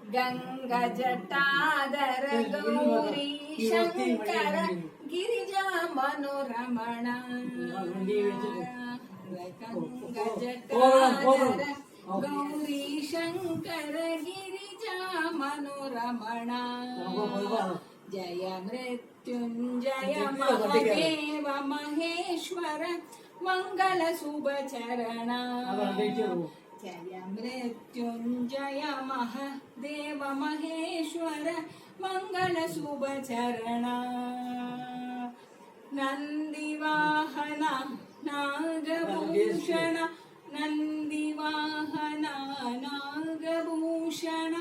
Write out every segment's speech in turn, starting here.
गंगा जटाधर गौरी शंकर गिरिजा मनोरमण गंगा जटाधर गौरी शंकर गिरिजा मनोरमण जय मृत्युंजय महादेव महेश्वर मंगल शुभ चरण जय मृत्युंजय महादेव महेश्वर मंगल शुभ चरण नंदीवाहन नागभूषण नंदीवाहन नागभूषण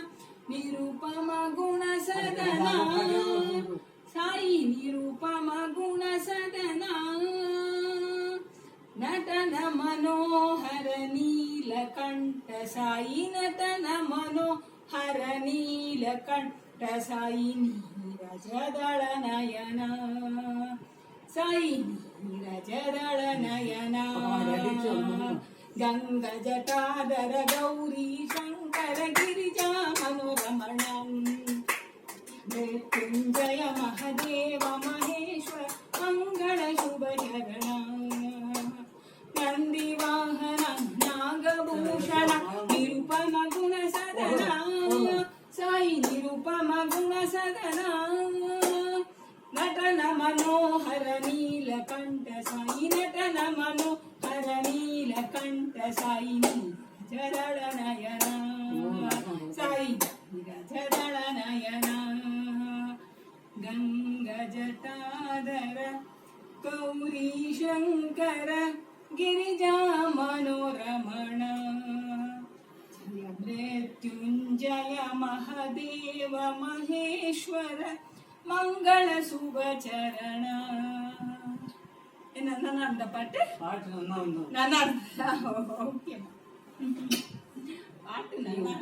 निरुपम गुण सदना साई निरुपम गुण सदना नटन मनोहर नीलकंठ साई नटन मनोहर नीलकंठ साई नीरजदल नयन साई नीरजदल नयन गंगा जटाधर गौरी शंकर गिरिजा मनोरमण मृत्युंजय महादेव महेश्वर मंगल शुभ चरण नंदीवाहन नागभूषण निरुपम गुण सदना साई निरुपम गुण सदना नटन मनोहर नीलकंठ साई नटन मनोहर नीलकंठ साई नीरजदल नयन साई नीरजदल नयन गंगा जटाधर गौरी शंकर गिरिजा मनोरमण जय मृत्युंजय महादेव महेश्वर मंगल शुभ चरण ನನ್ನ ಅರ್ಧ ಪಾಠ ನನ್ನ ಓಕೆ ಪಾಠ ನನ್ನ